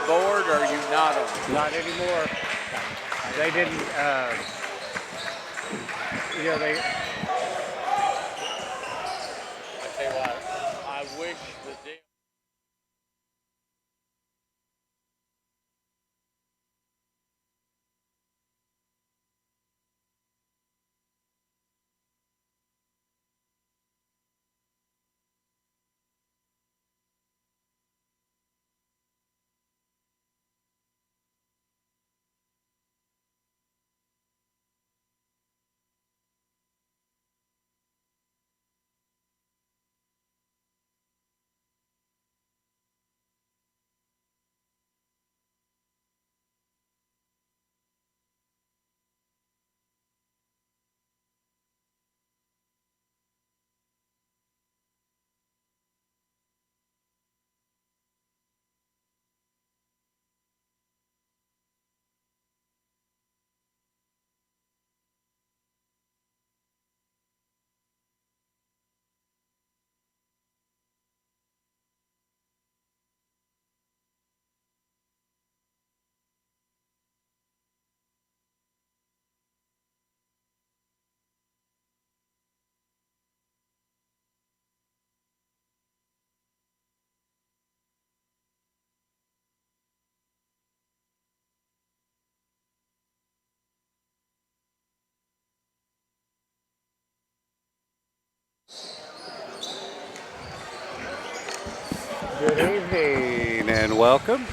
board or are you not on the board? Not anymore. They didn't, they... I tell you what, I wish the deal. Good evening and welcome.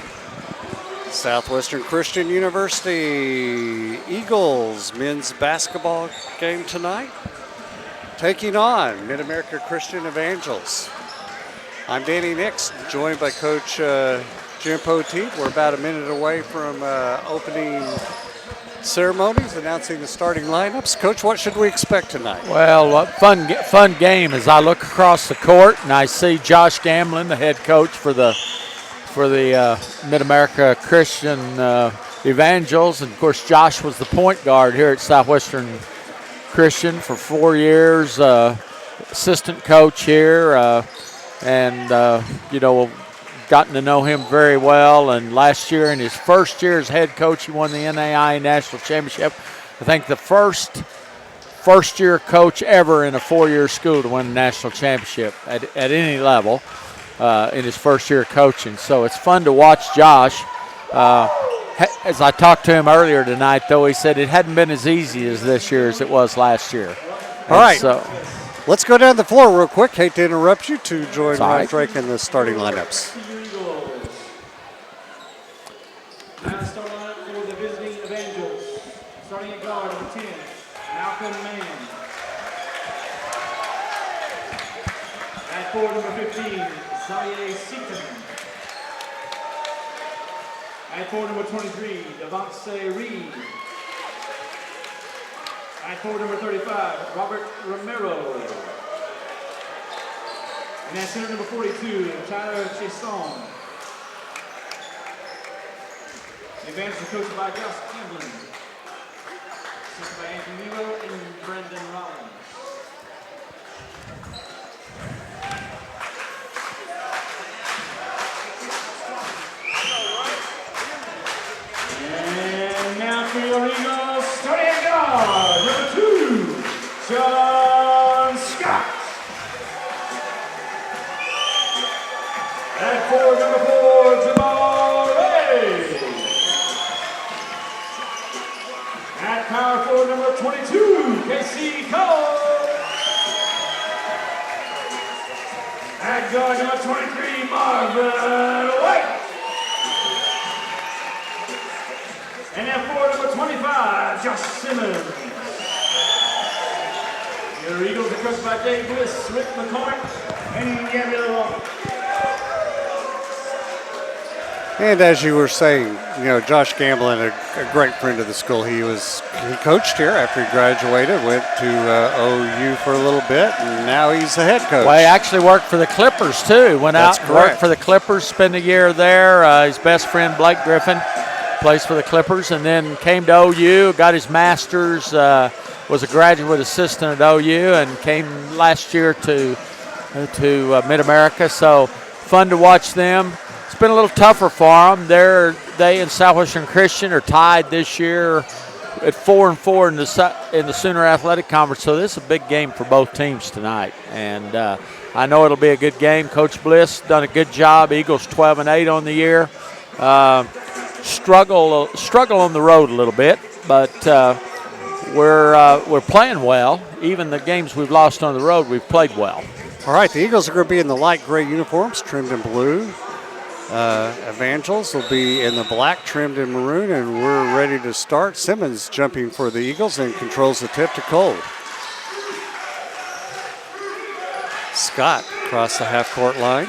Southwestern Christian University Eagles men's basketball game tonight, taking on Mid-America Christian Evangels. I'm Danny Nix, joined by Coach Jim Poteet. We're about a minute away from opening ceremonies, announcing the starting lineups. Coach, what should we expect tonight? Well, fun game as I look across the court and I see Josh Gamlin, the head coach for the Mid-America Christian Evangels. And, of course, Josh was the point guard here at Southwestern Christian for 4 years, assistant coach here, gotten to know him very well. And last year, in his first year as head coach, he won the NAI National Championship. I think the first-year coach ever in a 4-year school to win a national championship at any level in his first year of coaching. So it's fun to watch Josh. As I talked to him earlier tonight, though, he said it hadn't been as easy as this year as it was last year. All right. So let's go down the floor real quick. Hate to interrupt you to join Ryan Drake in the starting lineups. Starting lineup for the visiting Evangels. Starting at guard, number 10, Malcolm Mann. At forward, number 15, Zaye Seaton. At forward, number 23, Devontae Reed. At forward, number 35, Robert Romero. And at center, number 42, Tyler Chesson. The Evangels are coached by Josh Gamblin. Assisted by Anthony Nero and Brendan Rollins. And now for your Eagles, starting at guard, number 2, John Scott. At forward, number 4, Jamal Ray. At power forward, number 22, Casey Cole. At guard, number 23, Marvin White. And at forward, number 25, Josh Simmons. Your Eagles are coached by Dave Bliss, Rick McCormick, and Gabriel. And as you were saying, Josh Gamblin, a great friend of the school. He coached here after he graduated, went to OU for a little bit, and now he's the head coach. Well, he actually worked for the Clippers, too. Went out and worked for the Clippers, spent a year there. His best friend, Blake Griffin, plays for the Clippers, and then came to OU, got his master's, was a graduate assistant at OU, and came last year to Mid-America. So fun to watch them. It's been a little tougher for them. They and Southwestern Christian are tied this year at 4-4 in the Sooner Athletic Conference. So this is a big game for both teams tonight, and I know it'll be a good game. Coach Bliss done a good job. Eagles 12-8 on the year. Struggle on the road a little bit, but we're playing well. Even the games we've lost on the road, we've played well. All right, the Eagles are going to be in the light gray uniforms, trimmed in blue. Evangels will be in the black, trimmed in maroon, and we're ready to start. Simmons jumping for the Eagles and controls the tip to Cole. Scott across the half-court line.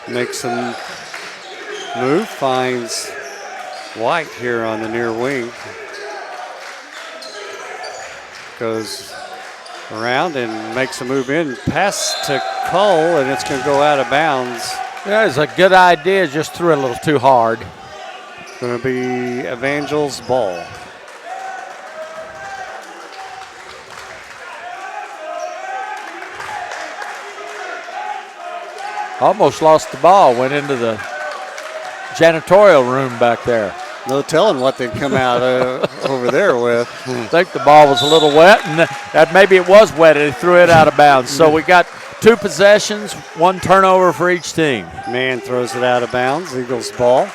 Makes him move, finds White here on the near wing. Goes around and makes a move in. Pass to Cole, and it's going to go out of bounds. Yeah, it's a good idea. Just threw it a little too hard. Going to be Evangel's ball. Almost lost the ball. Went into the janitorial room back there. No telling what they'd come out over there with. I think the ball was a little wet, and that maybe it was wet, and he threw it out of bounds. So we got 2 possessions, 1 turnover for each team. Man throws it out of bounds. Eagles ball.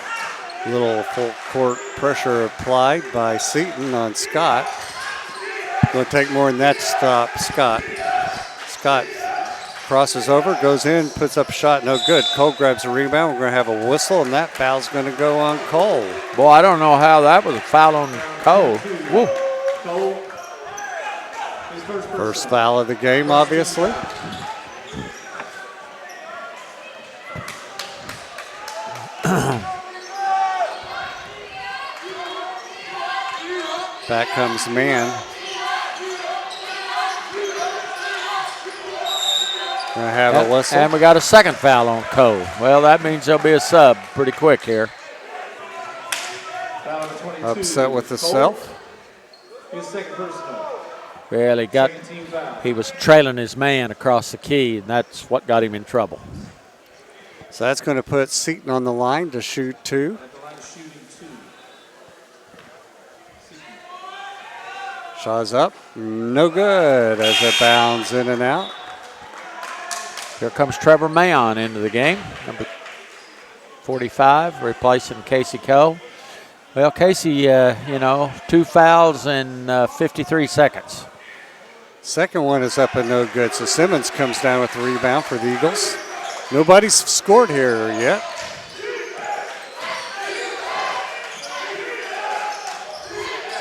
A little full court pressure applied by Seaton on Scott. Going to take more than that to stop Scott. Scott crosses over, goes in, puts up a shot, no good. Cole grabs a rebound. We're going to have a whistle, and that foul's going to go on Cole. Boy, I don't know how that was a foul on Cole. Woo. First foul of the game, obviously. Back comes Man. Gonna have a whistle. And we got a second foul on Cole. Well, that means there'll be a sub pretty quick here. Upset with himself. His second personal. Well, he was trailing his man across the key, and that's what got him in trouble. So that's going to put Seaton on the line to shoot 2. Shaw's up, no good as it bounds in and out. Here comes Trevor Mayon into the game, number 45, replacing Casey Cole. Well, Casey, 2 fouls in 53 seconds. Second one is up and no good. So Simmons comes down with the rebound for the Eagles. Nobody's scored here yet.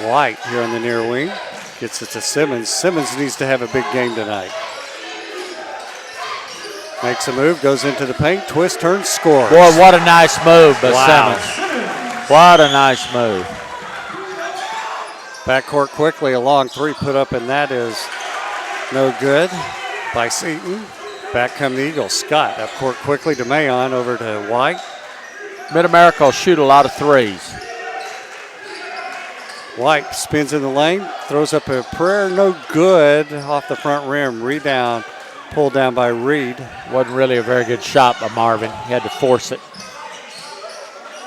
White here on the near wing. Gets it to Simmons. Simmons needs to have a big game tonight. Makes a move, goes into the paint, twist, turns, scores. Boy, what a nice move by Wow. Simmons. What a nice move. Backcourt quickly, a long 3 put up, and that is no good by Seaton. Back come the Eagles. Scott up court quickly to Mayon, over to White. Mid-America will shoot a lot of 3s. White spins in the lane, throws up a prayer, no good, off the front rim. Rebound pulled down by Reed. Wasn't really a very good shot by Marvin. He had to force it.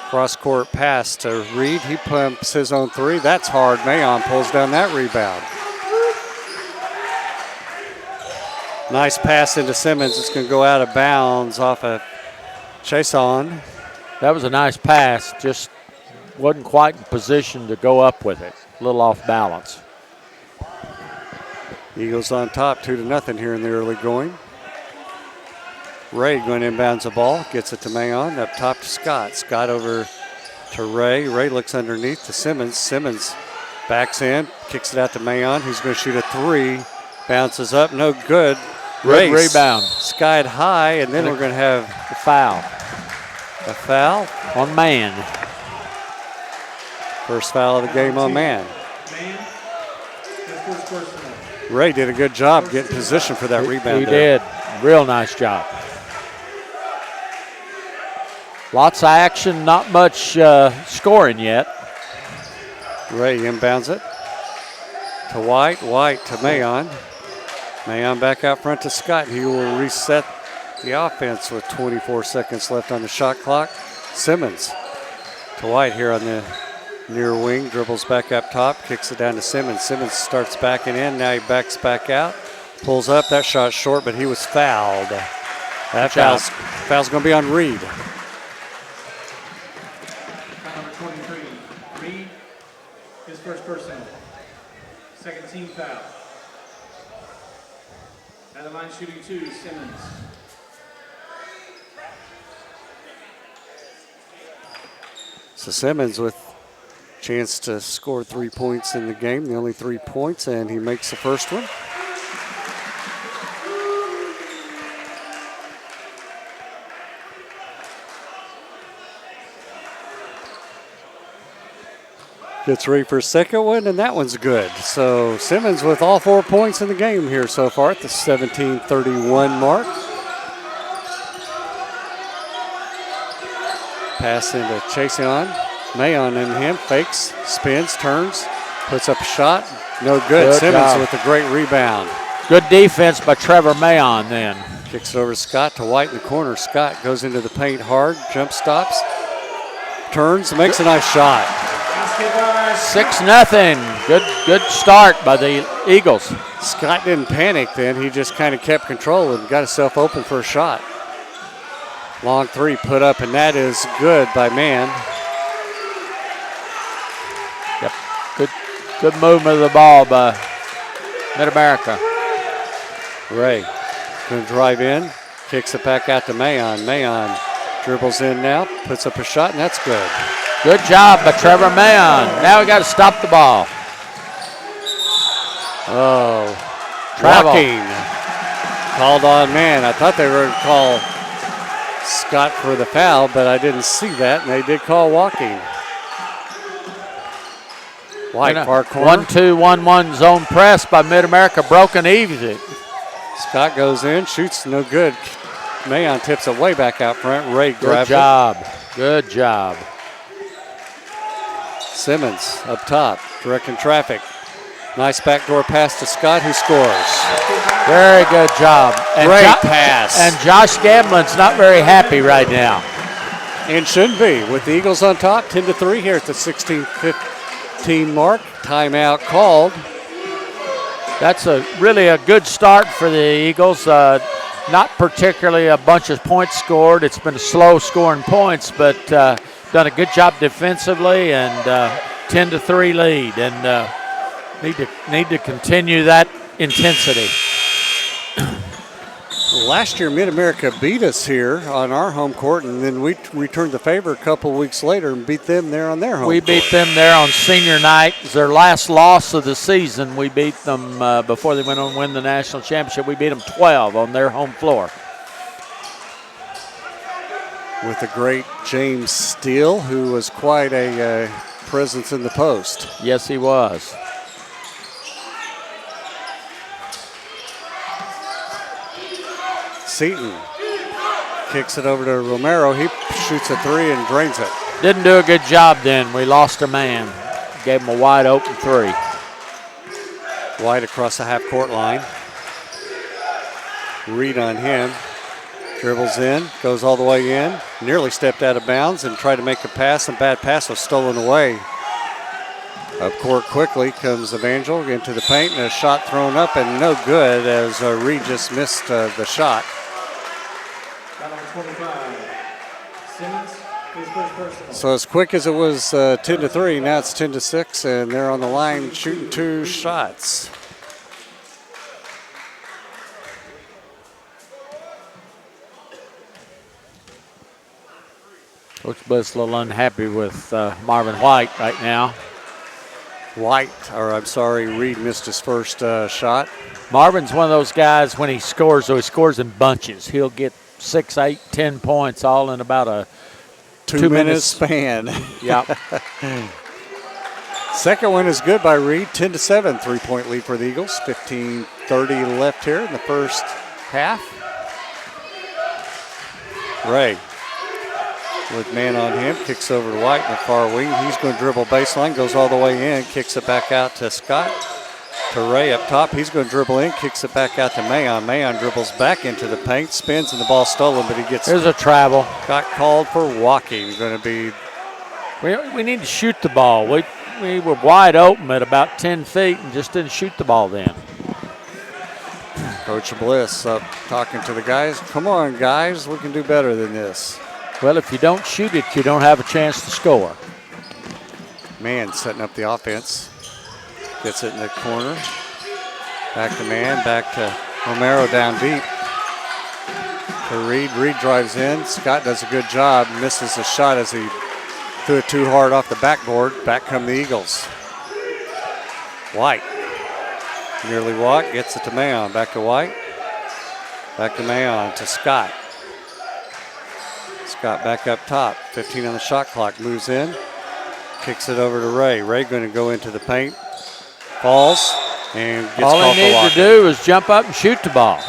Cross-court pass to Reed. He pumps his own 3. That's hard. Mayon pulls down that rebound. Nice pass into Simmons. It's going to go out of bounds off a chase-on. That was a nice pass. Just wasn't quite in position to go up with it. A little off balance. Eagles on top, 2-0 here in the early going. Ray going to inbounds the ball, gets it to Mayon, up top to Scott. Scott over to Ray. Ray looks underneath to Simmons. Simmons backs in, kicks it out to Mayon, who's going to shoot a 3. Bounces up, no good. Ray rebound. Skied high, and then we're going to have a foul. A foul on Man. First foul of the game on Man. Ray did a good job getting position for that rebound. He did. Real nice job. Lots of action, not much scoring yet. Ray inbounds it to White. White to Mayon. Mayon back out front to Scott. He will reset the offense with 24 seconds left on the shot clock. Simmons to White here on the near wing, dribbles back up top, kicks it down to Simmons. Simmons starts backing in, now he backs back out, pulls up, that shot short, but he was fouled. That foul's going to be on Reed. Number 23, Reed, his first personal. Second team foul. At the line shooting 2, Simmons. So Simmons with a chance to score 3 points in the game, the only 3 points, and he makes the first one. Gets ready for a second one, and that one's good. So Simmons with all 4 points in the game here so far at the 17:31 mark. Pass into Chason. Mayon in him, fakes, spins, turns, puts up a shot. No good. Simmons with a great rebound. Good defense by Trevor Mayon then. Kicks it over to Scott to White in the corner. Scott goes into the paint hard, jump stops, turns, makes a nice shot. 6-0. Good start by the Eagles. Scott didn't panic then. He just kind of kept control and got himself open for a shot. Long three put up, and that is good by Mann. Yep. Good movement of the ball by Mid-America. Ray going to drive in, kicks it back out to Mayon. Mayon dribbles in now, puts up a shot, and that's good. Good job by Trevor Mayon. Now we got to stop the ball. Oh, Travel. walking. Called on Mann. I thought they were going to call Scott for the foul, but I didn't see that, and they did call walking. White, far corner. 1-2-1-1 zone press by Mid-America, broken easy. Scott goes in, shoots, no good. Mayon tips it way back out front. Ray grabs it. Good job. Simmons up top, directing traffic. Nice backdoor pass to Scott, who scores. Very good job. And Great pass. And Josh Gamblin's not very happy right now. And shouldn't be. With the Eagles on top, 10-3 here at the 16:15 mark. Timeout called. That's really a good start for the Eagles. Not particularly a bunch of points scored. It's been a slow scoring points, but done a good job defensively, and 10-3 lead, and need to continue that intensity. Last year, Mid-America beat us here on our home court, and then we returned the favor a couple weeks later and beat them there on their home court. We beat them there on senior night. It was their last loss of the season. We beat them before they went on to win the national championship. We beat them 12 on their home floor. With the great James Steele, who was quite a presence in the post. Yes, he was. Seaton kicks it over to Romero. He shoots a three and drains it. Didn't do a good job then. We lost a man. Gave him a wide open three. White across the half-court line. Reed on him. Dribbles in, goes all the way in. Nearly stepped out of bounds and tried to make a pass, and bad pass was stolen away. Up court quickly comes Evangel into the paint, and a shot thrown up and no good as Reed just missed the shot. Number 25, Simmons, his first personal. So as quick as it was 10-3, now it's 10-6, and they're on the line shooting 2 shots. Coach Bliss a little unhappy with Marvin White right now. Reed missed his first shot. Marvin's one of those guys, when he scores, so he scores in bunches. He'll get 6, 8, 10 points all in about a 2 minute span. Yep. Second one is good by Reed. 10-7, 3-point lead for the Eagles. 15:30 left here in the first half. Ray with man on him, kicks over to White in the far wing. He's going to dribble baseline, goes all the way in, kicks it back out to Scott. to Ray up top. He's going to dribble in, kicks it back out to Mayon. Mayon dribbles back into the paint, spins, and the ball stolen, but he gets. There's a travel. Got called for walking. Going to be. We need to shoot the ball. We were wide open at about 10 feet and just didn't shoot the ball then. Coach Bliss up talking to the guys. Come on, guys. We can do better than this. Well, if you don't shoot it, you don't have a chance to score. Man setting up the offense. Gets it in the corner. Back to Man. Back to Romero down deep. To Reed. Reed drives in. Scott does a good job. Misses a shot as he threw it too hard off the backboard. Back come the Eagles. White. Nearly walked. Gets it to Mayon. Back to White. Back to Mayon. To Scott. Scott back up top. 15 on the shot clock. Moves in. Kicks it over to Ray. Ray going to go into the paint. Falls and gets all called he for walking. needs to do is jump up and shoot the ball.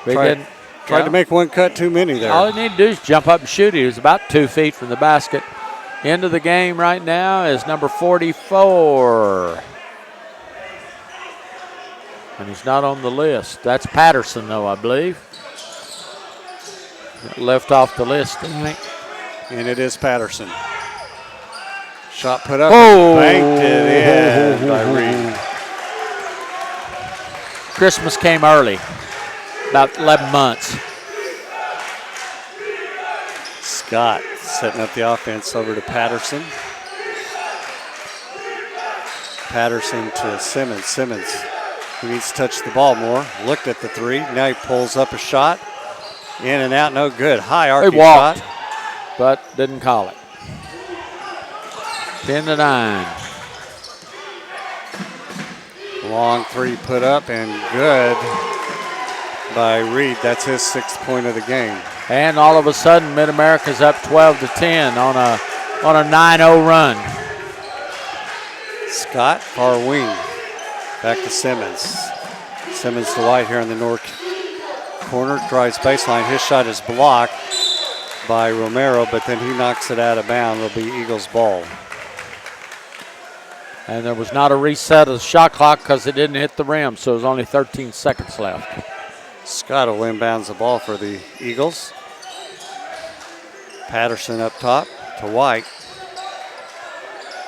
Tried to make one cut too many there. All he needed to do is jump up and shoot. He was about 2 feet from the basket. End of the game right now is number 44. And he's not on the list. That's Patterson, though, I believe. Left off the list, I think. And it is Patterson. Shot put up. Oh! Banked it in by Reed. Christmas came early, about 11 months. Scott setting up the offense over to Patterson. Patterson to Simmons. Simmons, he needs to touch the ball more. Looked at the three. Now he pulls up a shot. In and out, no good. High arcing shot. But didn't call it. 10-9. Long three put up and good by Reed. That's his 6th point of the game. And all of a sudden, Mid-America's up 12-10 on a 9-0 run. Scott, far wing. Back to Simmons. Simmons to White here in the north corner. Drives baseline. His shot is blocked by Romero, but then he knocks it out of bounds. It'll be Eagles ball. And there was not a reset of the shot clock because it didn't hit the rim, so there's only 13 seconds left. Scott will inbounds the ball for the Eagles. Patterson up top to White.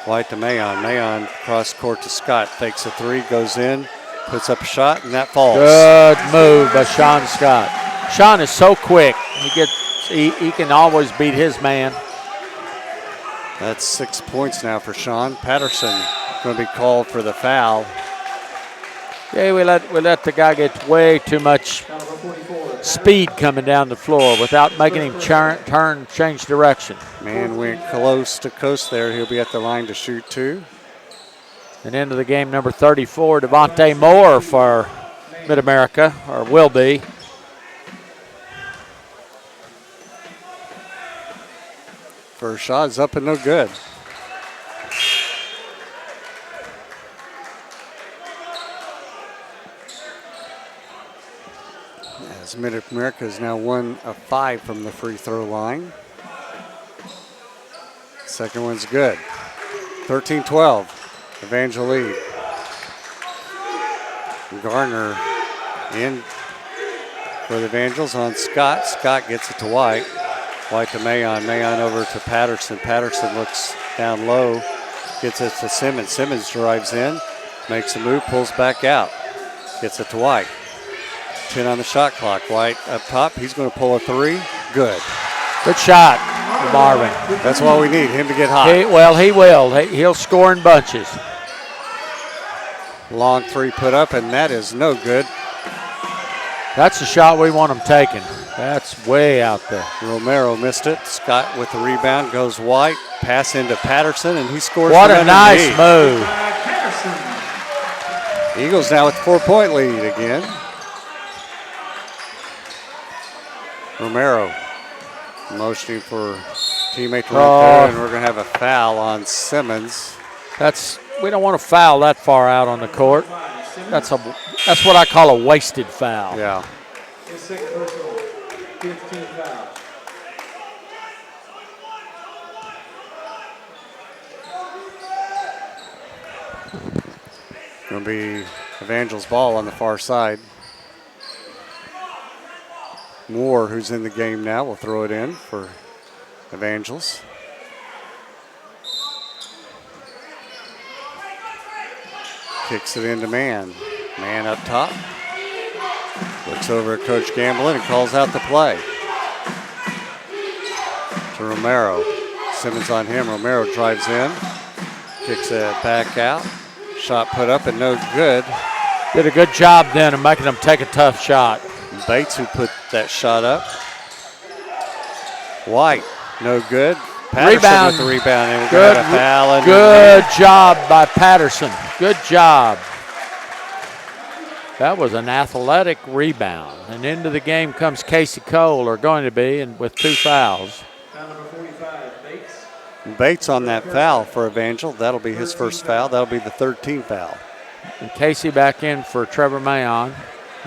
White to Mayon. Mayon cross court to Scott. Fakes a three, goes in, puts up a shot, and that falls. Good move by Sean Scott. Sean is so quick. He can always beat his man. That's 6 points now for Sean. Patterson going to be called for the foul. Yeah, we let the guy get way too much speed coming down the floor without making him turn, change direction. Man went close to coast there. He'll be at the line to shoot two. And into the game, number 34, Devontae Moore for Mid-America, or will be. First shot is up and no good. As Mid-America is now 1 of 5 from the free throw line. Second one's good. 13-12. Evangel lead. Garner in for the Evangels on Scott. Scott gets it to White. White to Mayon. Mayon over to Patterson. Patterson looks down low. Gets it to Simmons. Simmons drives in. Makes a move. Pulls back out. Gets it to White. 10 on the shot clock. White up top. He's going to pull a three. Good. Good shot, Marvin. That's what we need, him to get hot. He will. He'll score in bunches. Long three put up, and that is no good. That's the shot we want him taking. That's way out there. Romero missed it. Scott with the rebound goes White. Pass into Patterson, and he scores. What a nice move. Eagles now with 4-point lead again. Romero motioning for teammate to run there, and we're going to have a foul on Simmons. We don't want to foul that far out on the court. That's what I call a wasted foul. Yeah. His second personal, 15 foul. Going to be Evangel's ball on the far side. Moore, who's in the game now, will throw it in for Evangels. Kicks it into Man. Man up top. Looks over at Coach Gamblin and calls out the play. To Romero. Simmons on him. Romero drives in. Kicks it back out. Shot put up and no good. Did a good job then of making them take a tough shot. Bates, who put that shot up. White, no good. Patterson Rebound. with the rebound. And we're Good, going to have a foul. good job by Patterson. Good job. That was an athletic rebound. And into the game comes Casey Cole, or going to be, and with 2 fouls. Foul number 45, Bates. Bates on that foul for Evangel. That'll be his first foul. That'll be the 13th foul. And Casey back in for Trevor Mayon.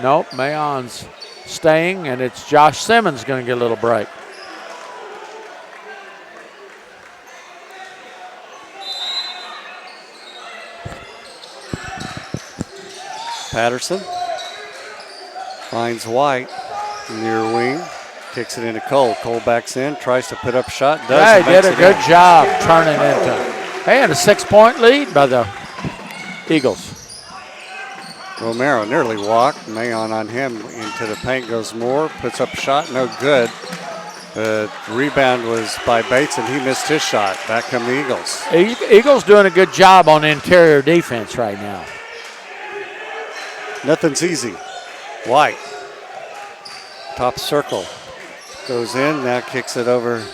Nope, Mayon's staying, and it's Josh Simmons going to get a little break. Patterson finds White near wing, kicks it into Cole. Cole backs in, tries to put up a shot, does. Yeah, he did a good job turning into. Hey, and a 6-point lead by the Eagles. Romero nearly walked. Mayon on him. Into the paint goes Moore. Puts up a shot. No good. The rebound was by Bates, and he missed his shot. Back come the Eagles. Eagles doing a good job on interior defense right now. Nothing's easy. White. Top circle. Goes in. Now kicks it over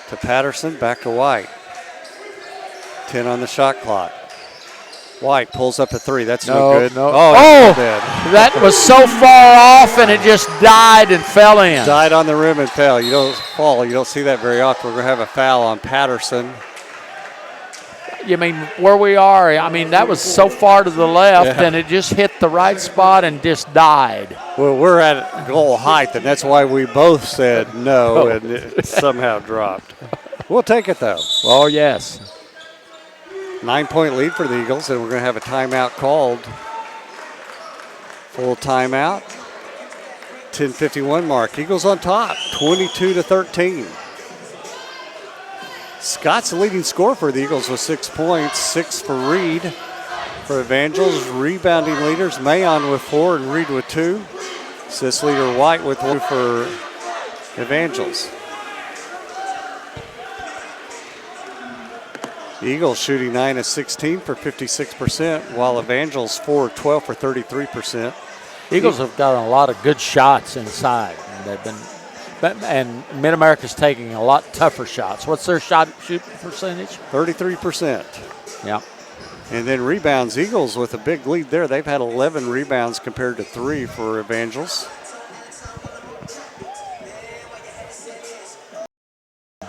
to Patterson. Back to White. 10 on the shot clock. White pulls up a 3. That's no good. No. Oh, that was so far off, and it just died and fell in. Died on the rim and fell. You don't fall. You don't see that very often. We're going to have a foul on Patterson. You mean where we are? I mean, that was so far to the left, and it just hit the right spot and just died. Well, we're at goal height, and that's why we both said no, and it somehow dropped. We'll take it, though. Oh, yes. 9-point lead for the Eagles, and we're going to have a timeout called. Full timeout. 10:51 mark. Eagles on top, 22-13. Scott's the leading scorer for the Eagles with 6 points, 6 for Reed. For Evangels, rebounding leaders, Mayon with 4 and Reed with 2. Assist leader White with 1 for Evangels. Eagles shooting 9 of 16 for 56%, while Evangels 4 of 12 for 33%. Eagles have got a lot of good shots inside, and they've been. And Mid-America's taking a lot tougher shots. What's their shooting percentage? 33%. Yeah. And then rebounds, Eagles with a big lead there. They've had 11 rebounds compared to 3 for Evangels.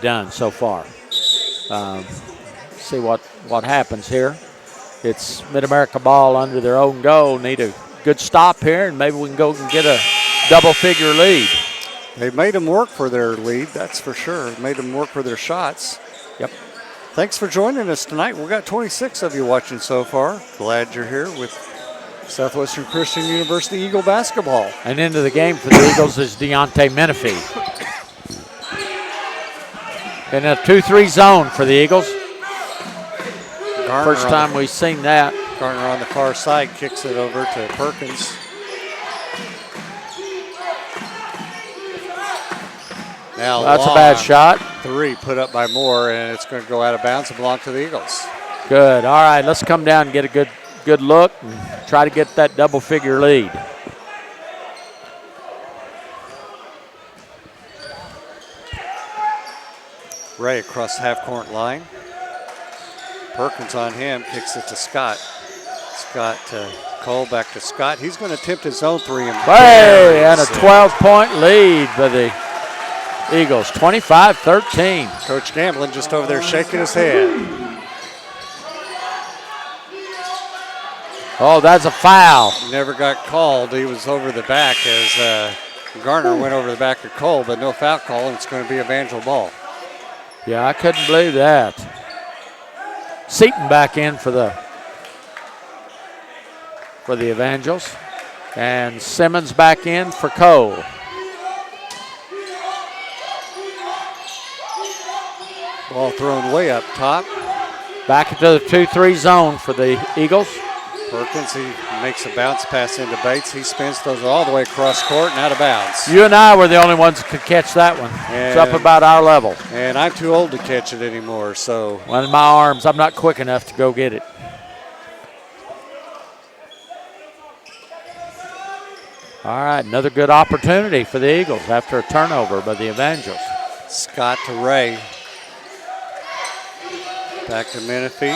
Done so far. See what happens here. It's Mid-America ball under their own goal. Need a good stop here, and maybe we can go and get a double-figure lead. They've made them work for their lead, that's for sure. Made them work for their shots. Yep. Thanks for joining us tonight. We've got 26 of you watching so far. Glad you're here with Southwestern Christian University Eagle basketball. And into the game for the Eagles is Deontay Menifee. In a 2-3 zone for the Eagles. First time we've seen that. Garner on the far side kicks it over to Perkins. Now that's a bad shot. 3 put up by Moore, and it's going to go out of bounds and belong to the Eagles. Good. All right, let's come down and get a good look and try to get that double-figure lead. Ray across the half-court line. Perkins on him, kicks it to Scott. Scott to Cole, back to Scott. He's going to attempt his own 3. Hey, and a 12-point lead for the Eagles, 25-13. Coach Gamblin just over there shaking his head. Oh, that's a foul. Never got called. He was over the back as Garner went over the back of Cole, but no foul call, and it's going to be Evangel ball. Yeah, I couldn't believe that. Seaton back in for the for the Evangels. And Simmons back in for Cole. Ball thrown way up top. Back into the 2-3 zone for the Eagles. Perkins, he makes a bounce pass into Bates. He spins, throws it all the way across court and out of bounds. You and I were the only ones that could catch that one. It's up about our level. And I'm too old to catch it anymore, so. Well, in my arms, I'm not quick enough to go get it. All right, another good opportunity for the Eagles after a turnover by the Evangels. Scott to Ray. Back to Menifee.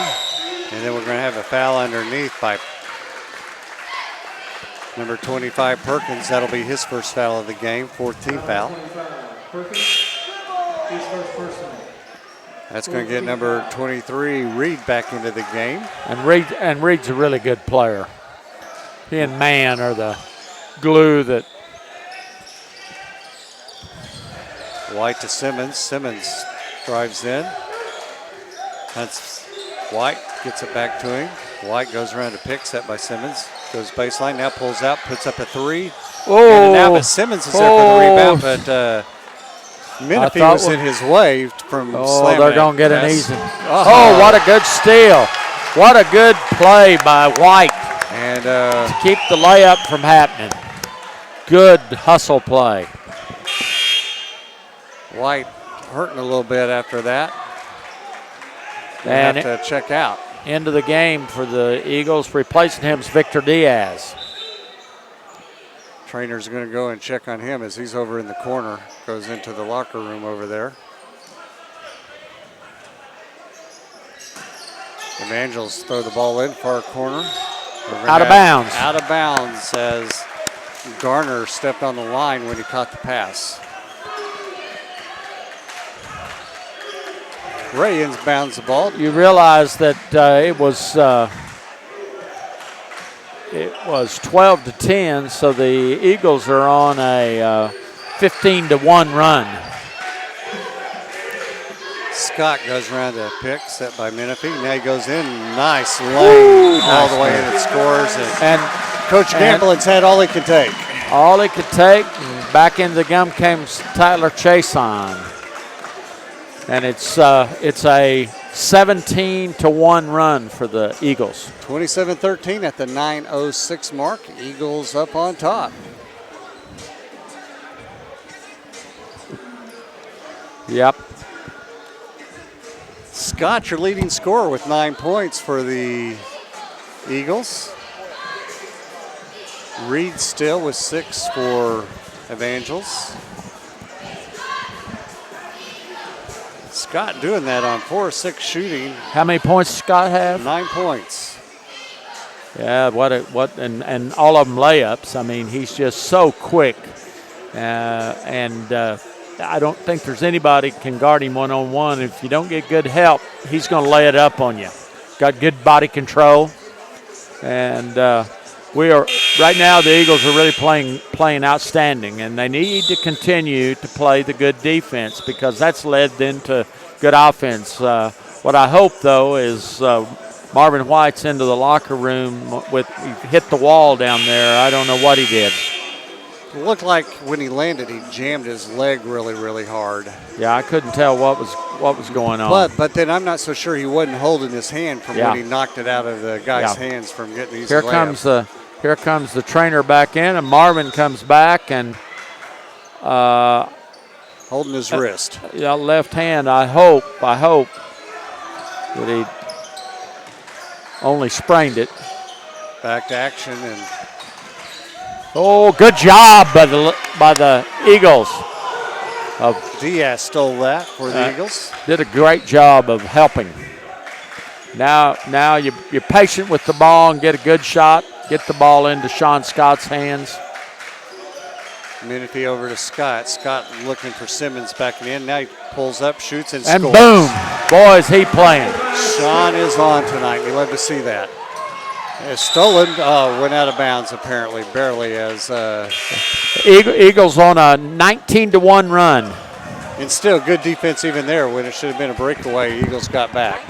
And then we're going to have a foul underneath by number 25, Perkins. That'll be his first foul of the game, 14th foul. Perkins, his first personal. That's going to get number 23, Reed, back into the game. And Reed's a really good player. He and Mann are the glue that. White to Simmons. Simmons drives in. That's White, gets it back to him. White goes around to pick, set by Simmons. Goes baseline, now pulls out, puts up a three. Oh, and now, but Simmons is there for the rebound, but Menifee was in his way from slamming. They're going to get an easy. Oh, what a good steal. What a good play by White. And to keep the layup from happening. Good hustle play. White hurting a little bit after that. And have to check out. Into the game for the Eagles. Replacing him is Victor Diaz. Trainer's going to go and check on him as he's over in the corner. Goes into the locker room over there. Evangels throw the ball in far corner. Out of bounds. Out of bounds as Garner stepped on the line when he caught the pass. Ray inbounds the ball. You realize that it was 12-10, so the Eagles are on a 15-1 run. Scott goes around to pick, set by Menifee. Now he goes in, nice lane, all the way in and scores. And Coach Gamblin's had all he can take. All he could take, and back into the game came Tyler Chason. And it's a 17-1 run for the Eagles. 27-13 at the 9:06 mark. Eagles up on top. Yep. Scott, your leading scorer with 9 points for the Eagles. Reed still with 6 for Evangels. Scott doing that on 4-6 shooting. How many points does Scott have? 9 points. Yeah, and all of them layups. I mean, he's just so quick, and I don't think there's anybody can guard him one-on-one. If you don't get good help, he's going to lay it up on you. Got good body control, and we are right now. The Eagles are really playing outstanding, and they need to continue to play the good defense because that's led then to good offense. What I hope though is Marvin White's into the locker room he hit the wall down there. I don't know what he did. It looked like when he landed, he jammed his leg really, really hard. Yeah, I couldn't tell what was going on. But then I'm not so sure he wasn't holding his hand from when he knocked it out of the guy's hands from getting these. Here comes the trainer back in, and Marvin comes back and holding his wrist. Yeah, left hand. I hope that he only sprained it. Back to action and. Oh, good job by the Eagles. Diaz stole that for the Eagles. Did a great job of helping. Now you're patient with the ball and get a good shot. Get the ball into Sean Scott's hands. Menifee over to Scott. Scott looking for Simmons backing in. Now he pulls up, shoots, and scores. And boom. Boy, is he playing. Sean is on tonight. We love to see that. It's stolen. Oh, went out of bounds apparently, barely as. Eagles on a 19-1 run. And still good defense even there when it should have been a breakaway. Eagles got back.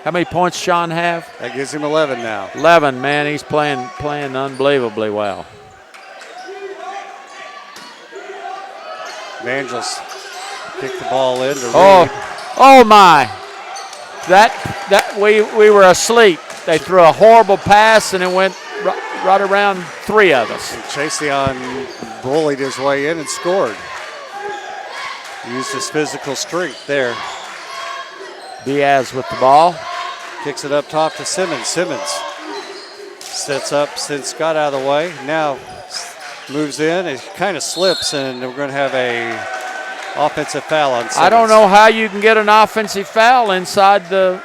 How many points Sean have? That gives him 11 now. 11, man. He's playing unbelievably well. Evangels kick the ball in to Reed. Oh my! That we were asleep. They threw a horrible pass and it went right around 3 of us. And Chaseon bullied his way in and scored. Used his physical strength there. Diaz with the ball. Kicks it up top to Simmons. Simmons sets up, sends Scott out of the way. Now moves in. It kind of slips, and we're going to have a offensive foul on Simmons. I don't know how you can get an offensive foul inside the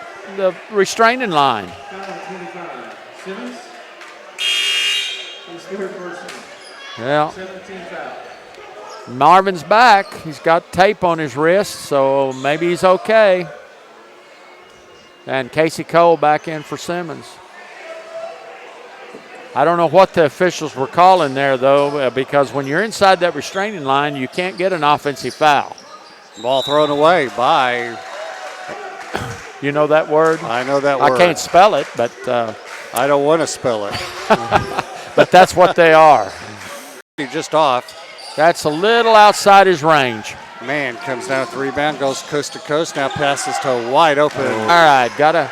restraining line. Simmons. His third personal. Yeah. 17 foul. Marvin's back. He's got tape on his wrist, so maybe he's okay. And Casey Cole back in for Simmons. I don't know what the officials were calling there, though, because when you're inside that restraining line, you can't get an offensive foul. Ball thrown away by... You know that word? I know that word. I can't spell it, but... I don't want to spell it. But that's what they are. Just off. That's a little outside his range. Man comes down with the rebound, goes coast to coast, now passes to a wide open. All right, gotta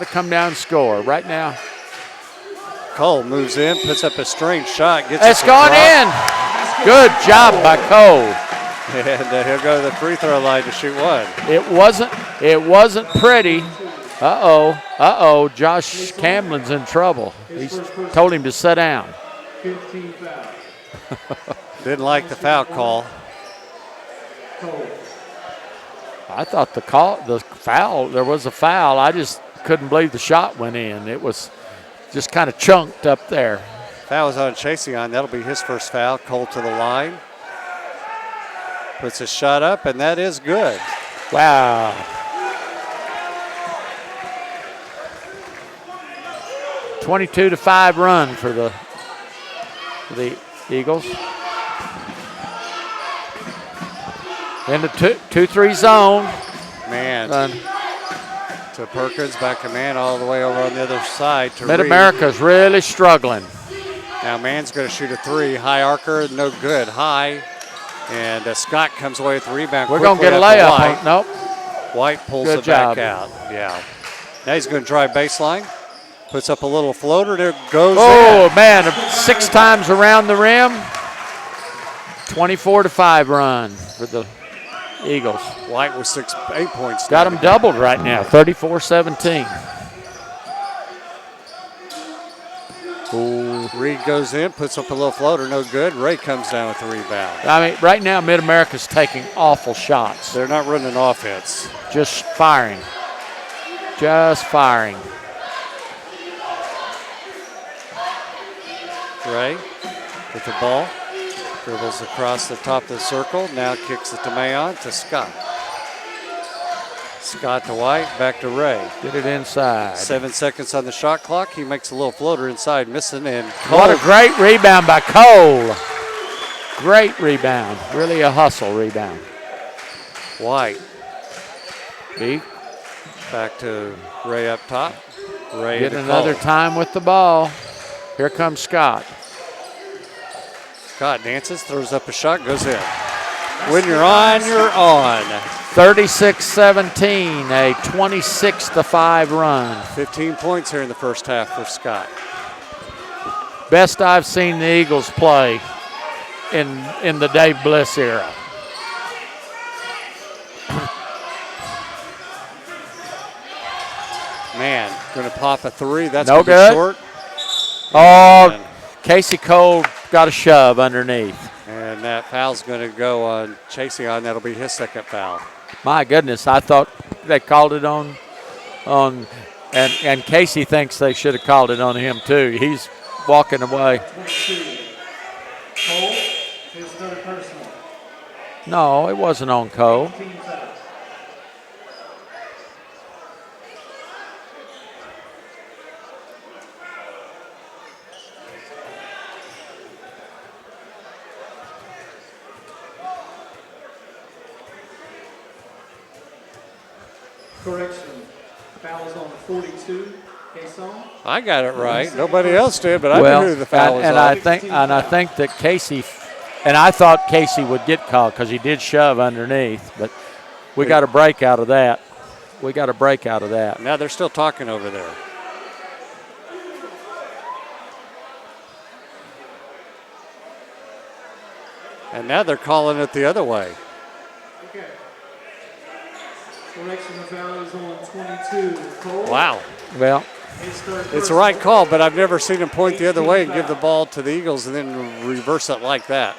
come down and score right now. Cole moves in, puts up a strange shot. It's gone in. Good job by Cole. And he'll go to the free throw line to shoot one. It wasn't pretty. Uh-oh. Josh Camlin's in trouble. He's told him to sit down. 15 foul. Didn't like the foul call. I thought there was a foul. I just couldn't believe the shot went in. It was just kind of chunked up there. Foul was on Chaseon. That'll be his first foul. Cole to the line. Puts a shot up, and that is good. Wow. A 22-5 run for the Eagles. In the 2-3 zone. Man. To Perkins, back to man all the way over on the other side to Mid-America's really struggling. Now Man's going to shoot a 3. High archer, no good. High. And Scott comes away with the rebound. We're going to get a layup. Nope. White pulls Good it job. back out. Yeah. Now he's going to drive baseline. Puts up a little floater. There goes. Oh, man. 6 times around the rim. 24-5 run for the Eagles. White with 8 points. Got them doubled right now, 34-17. Reed goes in, puts up a little floater, no good. Ray comes down with the rebound. I mean, right now, Mid-America's taking awful shots. They're not running offense. Just firing. Ray with the ball. Dribbles across the top of the circle. Now kicks it to Mayon to Scott. Scott to White, back to Ray. Get it inside. 7 seconds on the shot clock. He makes a little floater inside, missing. And Cole. What a great rebound by Cole. Great rebound. Really a hustle rebound. White. Deep. Back to Ray up top. Ray Get to another Cole. time with the ball. Here comes Scott. Scott dances, throws up a shot, goes in. When you're on, you're on. 36-17, a 26-5 run. 15 points here in the first half for Scott. Best I've seen the Eagles play in the Dave Bliss era. Man, going to pop a 3. That's no going to good. be short. Oh, Casey Cole got a shove underneath. And that foul's going to go on Chaseon. That'll be his second foul. My goodness, I thought they called it on and Casey thinks they should have called it on him too. He's walking away. Cole, his third personal. No, it wasn't on Cole. 18 foul. Correction. Foul is on 42. Kason. I got it right. Nobody else did, but I knew who the foul was and on. I think that Casey, and I thought Casey would get called because he did shove underneath, but we got a break out of that. Now they're still talking over there. And now they're calling it the other way. Okay. Correction, the foul is on 22. Cole. Wow. Well, it's the right call, but I've never seen him point the other way and give the ball to the Eagles and then reverse it like that.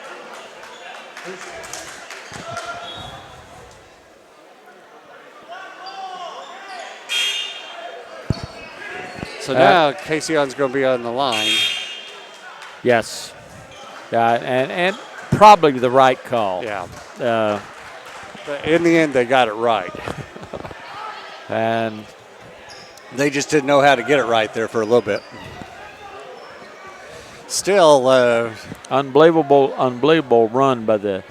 So now Caseyon's going to be on the line. yes. Yeah, and probably the right call. Yeah. In the end, they got it right. And They just didn't know how to get it right there for a little bit. Still, unbelievable run by the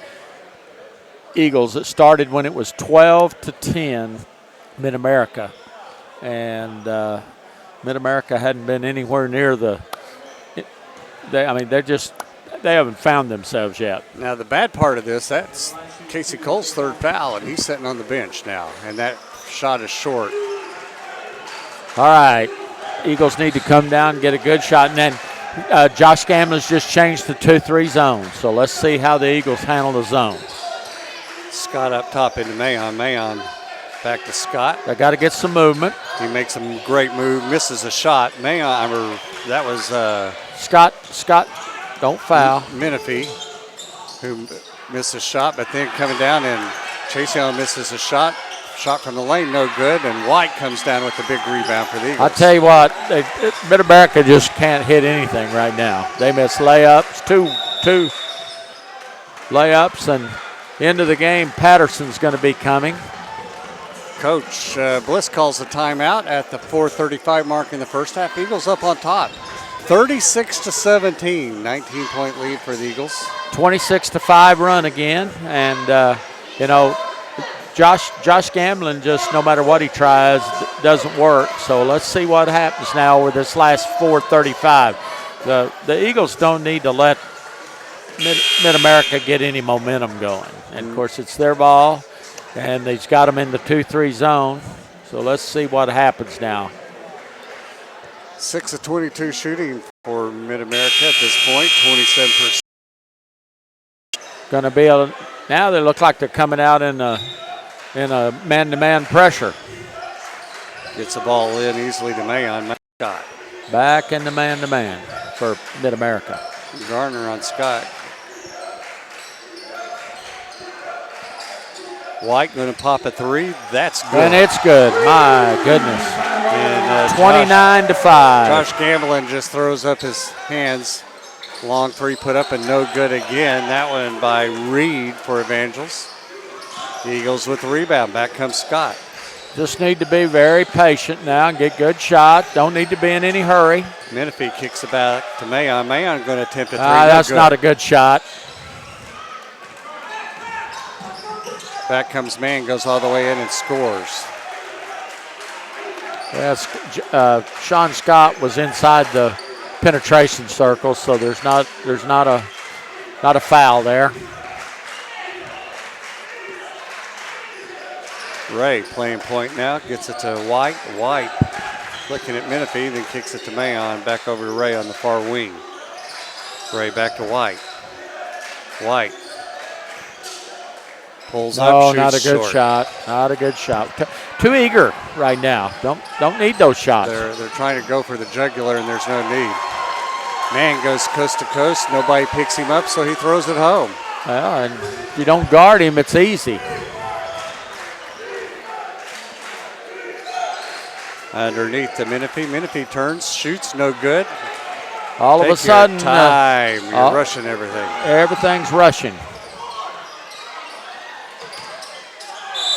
Eagles. It started when it was 12-10 Mid-America. And Mid-America hadn't been anywhere near they haven't found themselves yet. now the bad part of this, that's Casey Cole's third foul, and he's sitting on the bench now, and that shot is short. All right, Eagles need to come down and get a good shot. And then Josh Gamlin's just changed to 2-3 zone. So let's see how the Eagles handle the zone. Scott up top into Mayon. Mayon back to Scott. They got to get some movement. He makes a great move, misses a shot. Mayon, that was Scott, don't foul. Menifee, who missed a shot, but then coming down and Chaseon misses a shot. Shot from the lane, no good, and White comes down with a big rebound for the Eagles. I'll tell you what, Mid-America just can't hit anything right now. They miss layups, two layups, and end of the game, Patterson's going to be coming. Coach Bliss calls a timeout at the 4:35 mark in the first half. Eagles up on top, 36-17, 19-point lead for the Eagles. 26-5 run again, and Josh Gamlin just, no matter what he tries, doesn't work. So let's see what happens now with this last 4:35. The Eagles don't need to let Mid-America get any momentum going. And, of course, it's their ball, and they've got them in the 2-3 zone. So let's see what happens now. 6 of 22 shooting for Mid-America at this point, 27%. Going to be now they look like they're coming out in a man-to-man pressure. Gets the ball in easily to Mayon. Scott. Back in the man-to-man for Mid-America. Garner on Scott. White going to pop a three. That's good. And it's good. My goodness. And 29-5. Josh Gamblin just throws up his hands. Long three put up and no good again. That one by Reed for Evangels. The Eagles with the rebound. Back comes Scott. Just need to be very patient now and get good shot. Don't need to be in any hurry. Menifee kicks it back to Mayon. Mayon going to attempt a three. That's not a good shot. Back comes Mann, goes all the way in and scores. Yes, Sean Scott was inside the penetration circle, so there's not a foul there. Ray playing point now, gets it to White. White looking at Menifee, then kicks it to Mayon. Back over to Ray on the far wing. Ray back to White. White pulls up, shoots not a good short. shot. Not a good shot. Too eager right now. Don't need those shots. They're trying to go for the jugular, and there's no need. Man goes coast to coast. Nobody picks him up, so he throws it home. Well, and if you don't guard him, it's easy. Underneath to Menifee. Menifee turns, shoots, no good. All of a sudden, time. You're rushing everything. Everything's rushing.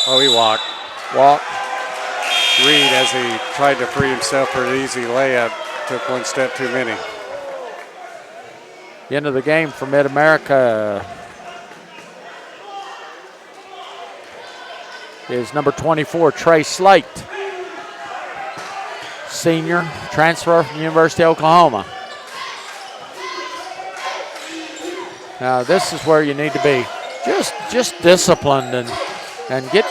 Oh, he walked. Reed, as he tried to free himself for an easy layup, took one step too many. The end of the game for Mid-America. is number 24, Trey Slate. Senior, transfer from University of Oklahoma. Now this is where you need to be just disciplined and get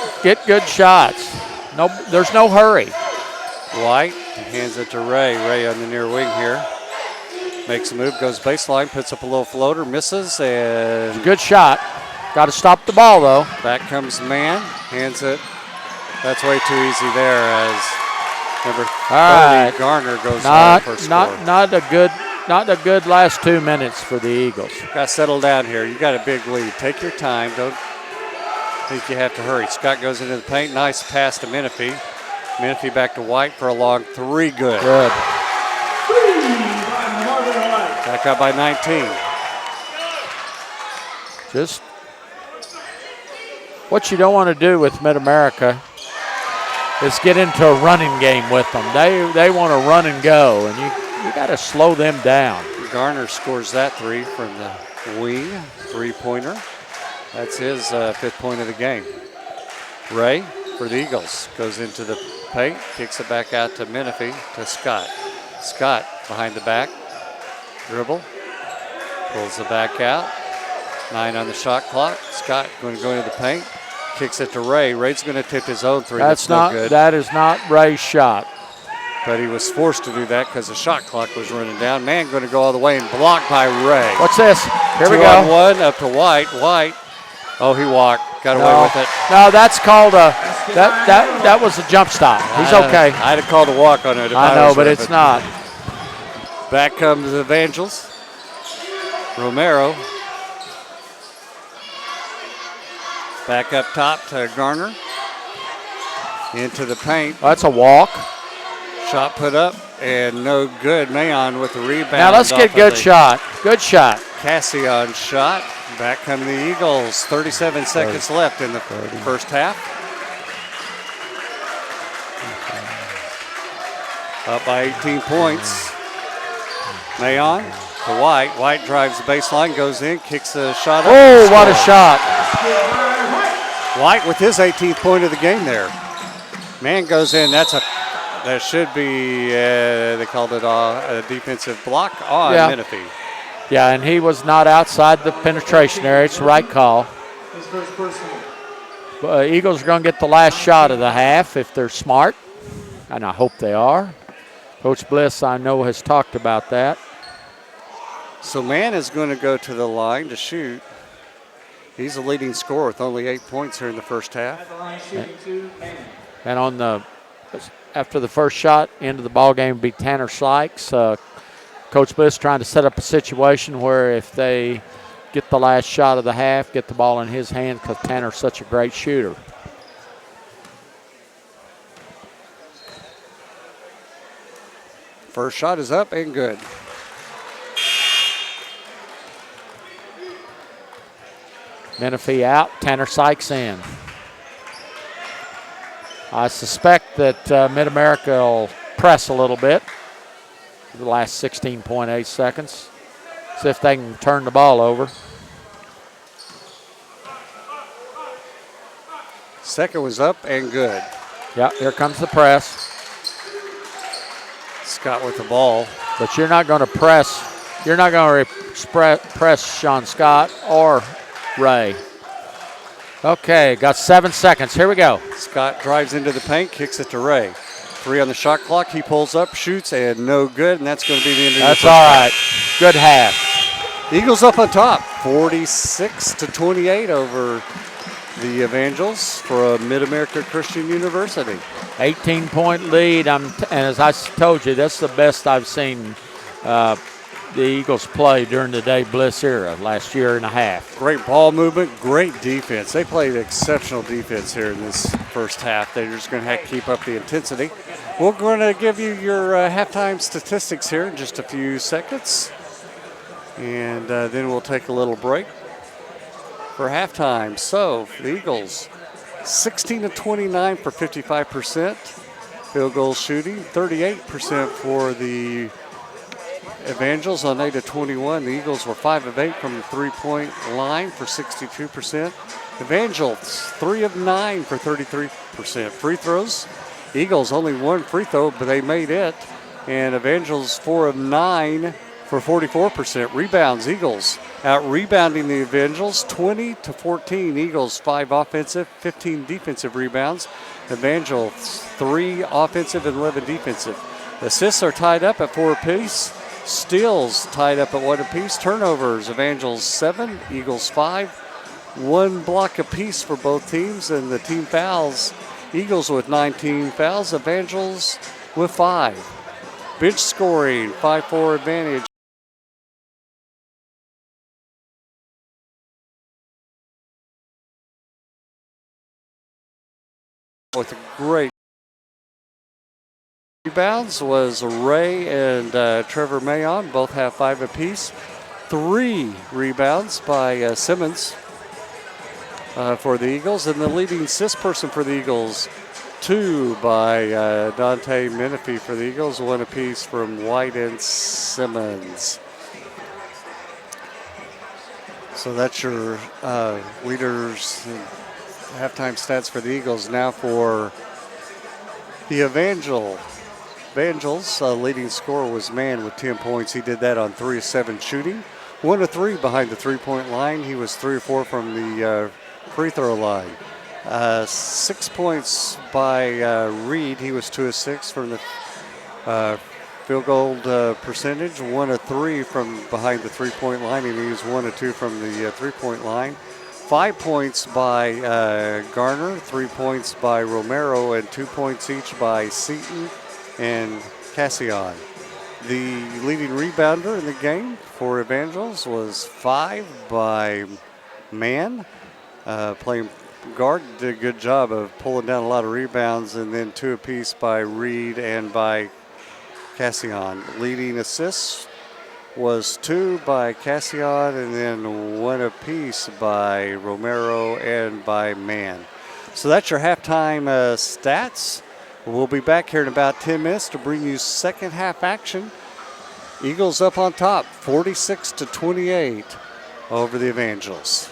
good shots. No, there's no hurry. White hands it to Ray. Ray on the near wing here. Makes a move, goes baseline, puts up a little floater, misses, and good shot. Got to stop the ball though. Back comes man, hands it. That's way too easy there as number 30, Garner, goes on for a score. Not a good last 2 minutes for the Eagles. Got to settle down here. You got a big lead. Take your time. Don't think you have to hurry. Scott goes into the paint. Nice pass to Menifee. Menifee back to White for a long three. Good. Back up by 19. Just what you don't want to do with Mid-America is get into a running game with them. They want to run and go, and you got to slow them down. Garner scores that three from the wing, three-pointer. That's his fifth point of the game. Ray for the Eagles goes into the paint, kicks it back out to Menifee to Scott. Scott behind the back, dribble, pulls it back out. 9 on the shot clock. Scott going to go into the paint, kicks it to Ray. Ray's going to tip his own three. That's no good. That is not Ray's shot. But he was forced to do that because the shot clock was running down. Man going to go all the way and blocked by Ray. What's this? Here we go. 2-on-1 up to White. White. Oh, he walked. Got away with it. No, that's called a that was a jump stop. He's okay. I'd have called a walk on it. I know, but it's not. Back comes Evangels. Romero. Back up top to Garner. Into the paint. Oh, that's a walk. Shot put up and no good. Mayon with the rebound. Now let's get good shot. Good shot. Cassion shot. Back come the Eagles. 37 seconds left in the first half. Up by 18 points. Mayon to White. White drives the baseline, goes in, kicks a shot up. Oh, what a shot. White with his 18th point of the game there. Man goes in. That should be, they called it a defensive block on Menifee. Yeah, and he was not outside the penetration area. It's the right call. Eagles are going to get the last shot of the half if they're smart, and I hope they are. Coach Bliss, I know, has talked about that. So Man is going to go to the line to shoot. He's the leading scorer with only 8 points here in the first half. And on after the first shot into the ball game would be Tanner Sykes. Coach Bliss trying to set up a situation where if they get the last shot of the half, get the ball in his hand because Tanner's such a great shooter. First shot is up and good. Menifee out, Tanner Sykes in. I suspect that Mid-America will press a little bit the last 16.8 seconds. See if they can turn the ball over. Second was up and good. Yeah, here comes the press. Scott with the ball. But you're not going to press. You're not going to press Sean Scott or Ray. Okay, got 7 seconds. Here we go. Scott drives into the paint, kicks it to Ray. 3 on the shot clock. He pulls up, shoots, and no good, and that's going to be the end of the first half. That's all right. Good half. Eagles up on top, 46-28 over the Evangels for Mid-America Christian University. 18-point lead. And as I told you, that's the best I've seen the Eagles play during the Dave Bliss era, last year and a half. Great ball movement, great defense. They played exceptional defense here in this first half. They're just going to have to keep up the intensity. We're going to give you your halftime statistics here in just a few seconds. And then we'll take a little break for halftime. So, the Eagles, 16-29 for 55%. Field goal shooting, 38% for the Evangels on 8 of 21. The Eagles were 5 of 8 from the three-point line for 62%. Evangels 3 of 9 for 33%. Free throws, Eagles only one free throw, but they made it. And Evangels 4 of 9 for 44%. Rebounds, Eagles out rebounding the Evangels 20 to 14. Eagles 5 offensive, 15 defensive rebounds. Evangels 3 offensive and 11 defensive. Assists are tied up at 4 apiece. Steals tied up at 1 apiece. Turnovers, Evangels 7, Eagles 5. 1 block apiece for both teams. And the team fouls, Eagles with 19 fouls, Evangels with 5. Bench scoring, 5-4 advantage. With a great rebounds was Ray and Trevor Mayon, both have 5 apiece. 3 rebounds by Simmons for the Eagles, and the leading assist person for the Eagles, 2 by Dante Menifee for the Eagles, 1 apiece from White and Simmons. So that's your leaders and halftime stats for the Eagles. Now for the Evangels, leading scorer was Mann with 10 points. He did that on 3 of 7 shooting. 1 of 3 behind the three-point line. He was 3 of 4 from the free throw line. 6 points by Reed. He was 2 of 6 from the field goal percentage. 1 of 3 from behind the three-point line, and he was 1 of 2 from the three-point line. 5 points by Garner, 3 points by Romero, and 2 points each by Seaton and Cassian. The leading rebounder in the game for Evangels was 5 by Mann. Playing guard, did a good job of pulling down a lot of rebounds, and then 2 apiece by Reed and by Cassian. Leading assists was 2 by Cassian, and then 1 apiece by Romero and by Mann. So that's your halftime stats. We'll be back here in about 10 minutes to bring you second half action. Eagles up on top, 46 to 28 over the Evangels.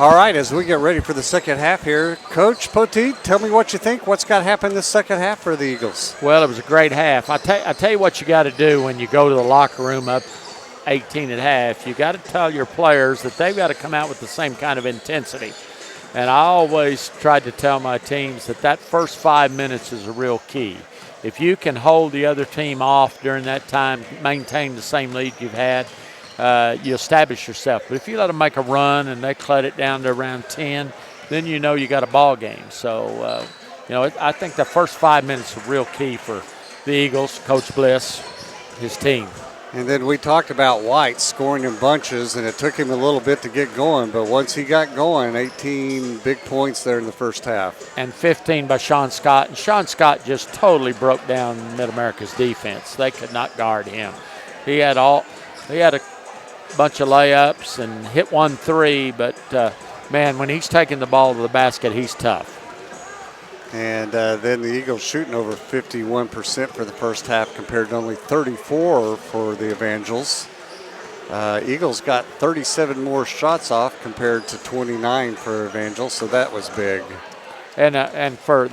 All right, as we get ready for the second half here, Coach Poteet, tell me what you think. What's got to happen this second half for the Eagles? Well, it was a great half. I tell you what you got to do when you go to the locker room up 18 at half. You got to tell your players that they've got to come out with the same kind of intensity. And I always tried to tell my teams that first 5 minutes is a real key. If you can hold the other team off during that time, maintain the same lead you've had, you establish yourself. But if you let them make a run and they cut it down to around 10, then you know you got a ball game. So, I think the first 5 minutes are real key for the Eagles, Coach Bliss, his team. And then we talked about White scoring in bunches, and it took him a little bit to get going. But once he got going, 18 big points there in the first half. And 15 by Sean Scott. And Sean Scott just totally broke down Mid-America's defense. They could not guard him. He had a bunch of layups and hit 1 3, but, man, when he's taking the ball to the basket, he's tough. And then the Eagles shooting over 51% for the first half compared to only 34 for the Evangels. Eagles got 37 more shots off compared to 29 for Evangels, so that was big. And for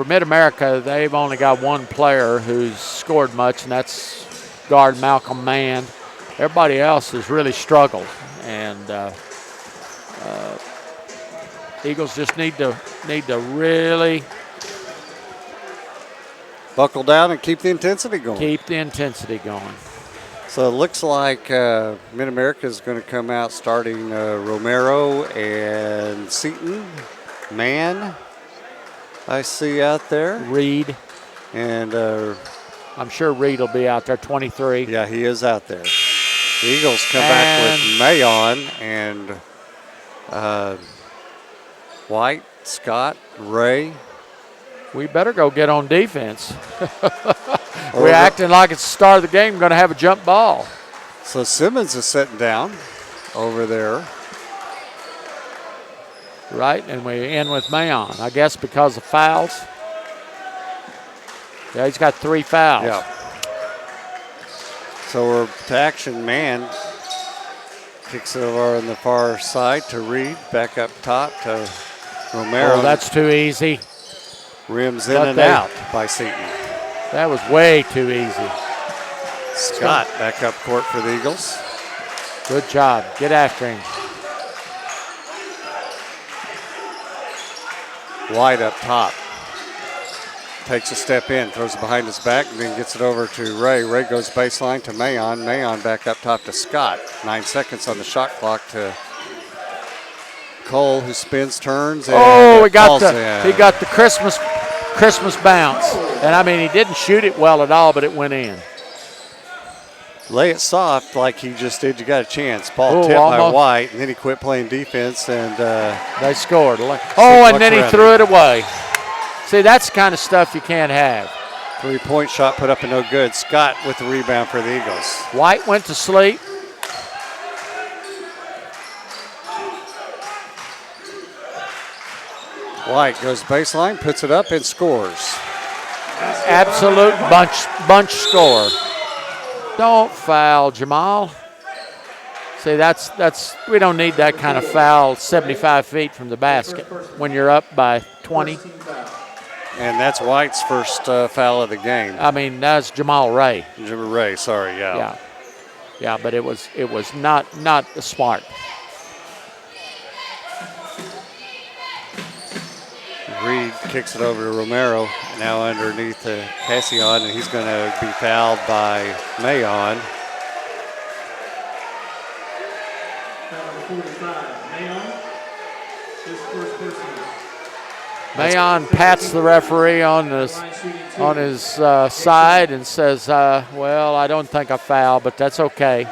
Mid-America, they've only got one player who's scored much, and that's guard Malcolm Mann. Everybody else has really struggled, and Eagles just need to really buckle down and keep the intensity going. Keep the intensity going. So it looks like Mid-America is going to come out starting Romero and Seaton. Mann, I see out there. Reed. And I'm sure Reed will be out there, 23. Yeah, he is out there. The Eagles come back with Mayon and White, Scott, Ray. We better go get on defense. We're acting like it's the start of the game, going to have a jump ball. So Simmons is sitting down over there. Right, and we end with Mayon, I guess because of fouls. Yeah, he's got 3 fouls. Yeah. So we're to action. Man kicks it over on the far side to Reed, back up top to Romero. Oh, that's too easy. Rims in and out by Seaton. That was way too easy. Scott back up court for the Eagles. Good job. Get after him. White up top. Takes a step in, throws it behind his back, and then gets it over to Ray. Ray goes baseline to Mayon. Mayon back up top to Scott. 9 seconds on the shot clock to Cole, who spins, turns, and he got the Christmas bounce. And I mean, he didn't shoot it well at all, but it went in. Lay it soft like he just did. You got a chance. Ball tipped by White, and then he quit playing defense, and they scored. And then he threw it away. See, that's the kind of stuff you can't have. 3-point shot put up and no good. Scott with the rebound for the Eagles. White went to sleep. White goes baseline, puts it up, and scores. Absolute bunch score. Don't foul, Jamal. See, that's we don't need that kind of foul 75 feet from the basket when you're up by 20. And that's White's first foul of the game. I mean, that's Jamal Ray. Ray, sorry, yeah. Yeah, but it was not smart. Reed kicks it over to Romero, now underneath Cassian, and he's going to be fouled by Mayon. Mayon pats the referee on his side and says, well, I don't think I fouled, but that's okay.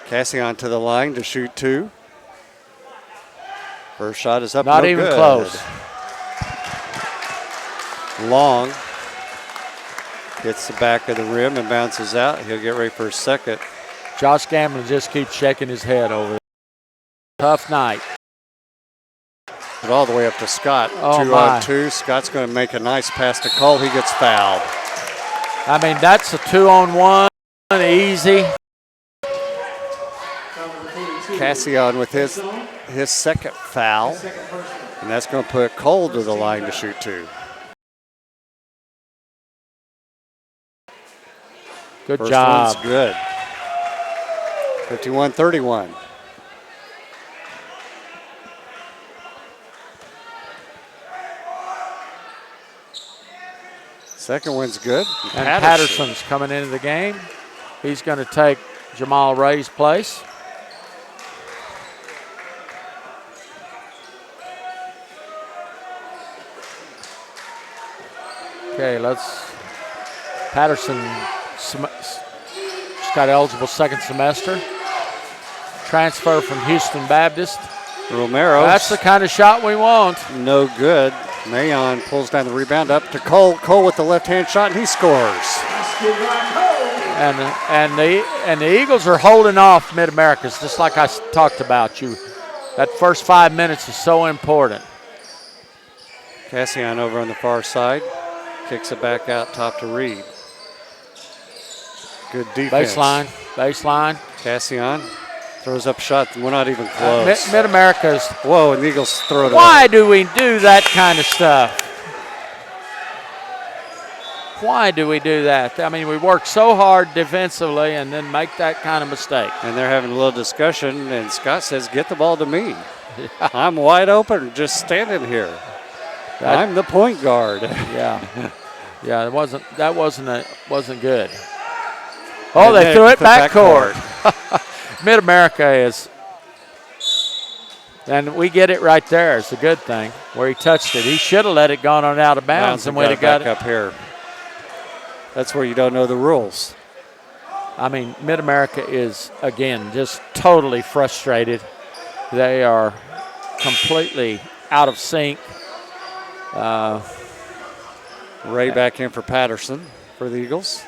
Cassian to the line to shoot 2. First shot is up. Not even close. Long hits the back of the rim and bounces out. He'll get ready for a second. Josh Gamblin just keeps shaking his head over there. Tough night. But all the way up to Scott. 2-on-2. Scott's going to make a nice pass to Cole. He gets fouled. I mean, that's a 2-on-1, easy. Cassian with his second foul, and that's going to put Cole to the line to shoot 2. Good First job. one's good. 51-31. Second one's good. And Patterson's coming into the game. He's going to take Jamal Ray's place. Okay, Patterson just got eligible second semester. Transfer from Houston Baptist. Romero. That's the kind of shot we want. No good. Mayon pulls down the rebound up to Cole. Cole with the left-hand shot, and he scores. And the Eagles are holding off Mid-Americas, just like I talked about. That first 5 minutes is so important. Cassian over on the far side. Kicks it back out top to Reed. Good defense. Baseline. Cassian throws up a shot. We're not even close. Mid-Americas. Whoa, and the Eagles throw it Why away. do we do that kind of stuff? Why do we do that? I mean, we work so hard defensively and then make that kind of mistake. And they're having a little discussion, and Scott says, get the ball to me. I'm wide open, just standing here. I'm the point guard. Yeah. Yeah, that wasn't good. Oh, they threw it backcourt. Mid-America is, and we get it right there. It's a good thing where he touched it. He should have let it gone on out of bounds and we'd have got it up here. That's where you don't know the rules. I mean, Mid-America is, again, just totally frustrated. They are completely out of sync. Ray back in for Patterson for the Eagles.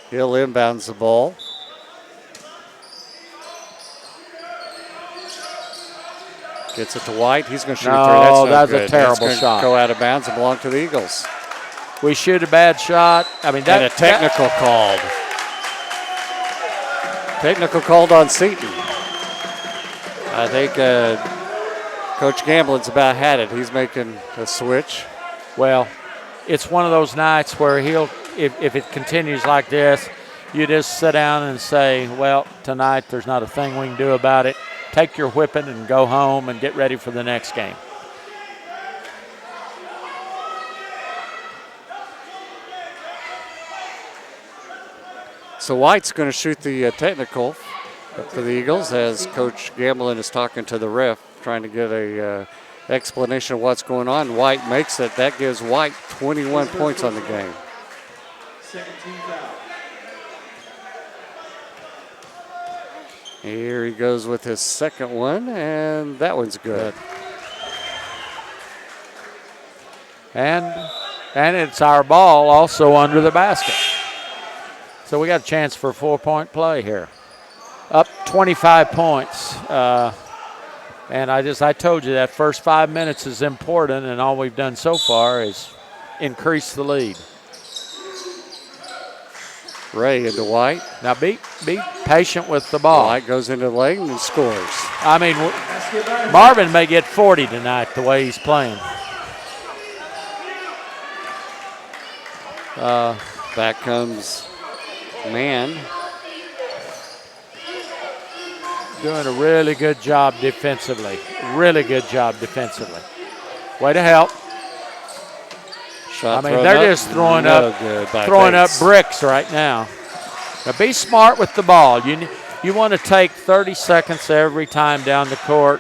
He'll inbounds the ball. Gets it to White. He's going to shoot No, three. That's a terrible shot. Go out of bounds and belong to the Eagles. We shoot a bad shot. I mean, and a technical called. Technical called on Seaton. I think Coach Gamblin's about had it. He's making a switch. Well, it's one of those nights where if it continues like this, you just sit down and say, well, tonight there's not a thing we can do about it. Take your whipping and go home and get ready for the next game. So White's going to shoot the technical for the Eagles as Coach Gamblin is talking to the ref, trying to get a explanation of what's going on. White makes it. That gives White 21 points on the game. Second team foul. Here he goes with his second one, and that one's good. And it's our ball also under the basket. So we got a chance for a 4-point play here. Up 25 points. And I told you that first 5 minutes is important, and all we've done so far is increase the lead. Ray into White. Now be patient with the ball. White goes into the lane and scores. I mean, Marvin may get 40 tonight the way he's playing. Back comes Mann. Doing a really good job defensively. Really good job defensively. Way to help. Shot they're just throwing up bricks right now. Now be smart with the ball. You want to take 30 seconds every time down the court.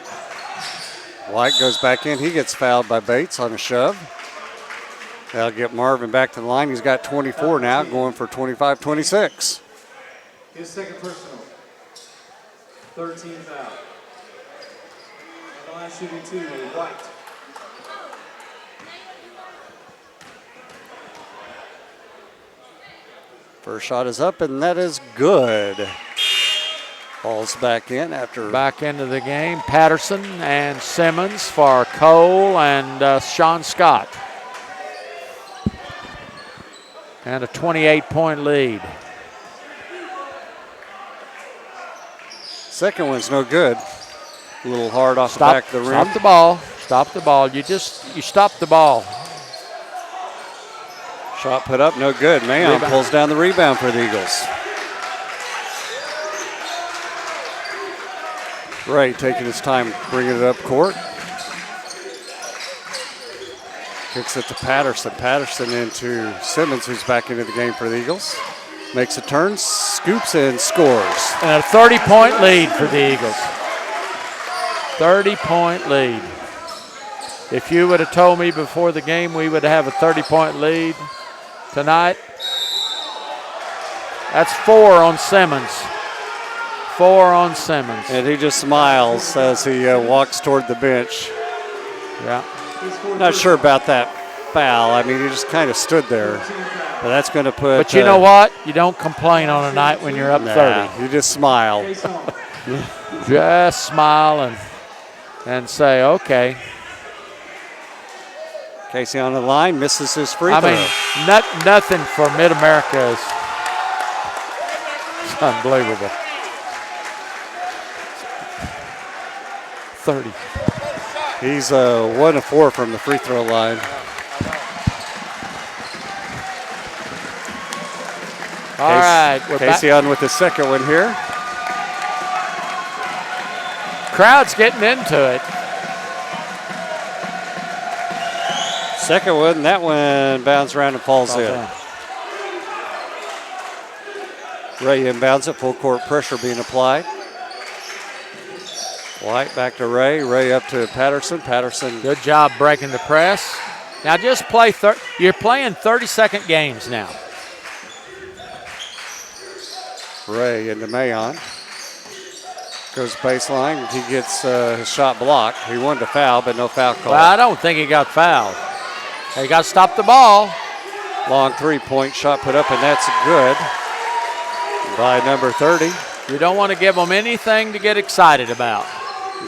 White goes back in. He gets fouled by Bates on a shove. That'll get Marvin back to the line. He's got 24 now, going for 25-26. His second personal. 13 foul. On the line shooting 2, White. First shot is up, and that is good. Ball's back in after. Back into the game, Patterson and Simmons for Cole and Sean Scott. And a 28-point lead. Second one's no good. A little hard off the back of the rim. Stop the ball. Stop the ball. You stop the ball. Shot put up, no good. Mayon pulls down the rebound for the Eagles. Ray taking his time bringing it up court. Kicks it to Patterson. Patterson into Simmons, who's back into the game for the Eagles. Makes a turn, scoops and scores. And a 30-point lead for the Eagles. 30-point lead. If you would have told me before the game we would have a 30-point lead tonight, that's 4 on Simmons. 4 on Simmons. And he just smiles as he walks toward the bench. Yeah. Not sure about that foul. I mean, he just kind of stood there. But that's going to put... But you know what? You don't complain on a night when you're up 30. You just smile. Just smile and say, okay. Casey on the line, misses his free throw. I mean, nothing for Mid-America is unbelievable. 30. He's 1 of 4 from the free throw line. All right. Casey on with the second one here. Crowd's getting into it. Second one, that one bounds around and falls in. Ray inbounds it, full court pressure being applied. White back to Ray. Ray up to Patterson. Patterson. Good job breaking the press. Now just play. You're playing 30-second games now. Ray into Mayon. Goes baseline. He gets his shot blocked. He wanted to foul, but no foul call. Well, I don't think he got fouled. He got to stop the ball. Long three-point shot put up, and that's good by number 30. You don't want to give them anything to get excited about.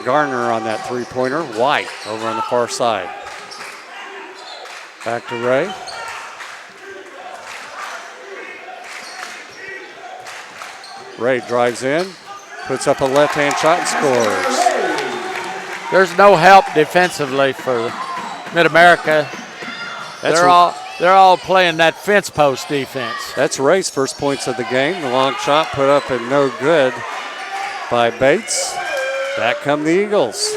Garner on that three-pointer. White over on the far side. Back to Ray. Ray drives in, puts up a left-hand shot and scores. There's no help defensively for Mid-America. They're all playing that fence post defense. That's Ray's first points of the game. The long shot put up and no good by Bates. Back come the Eagles.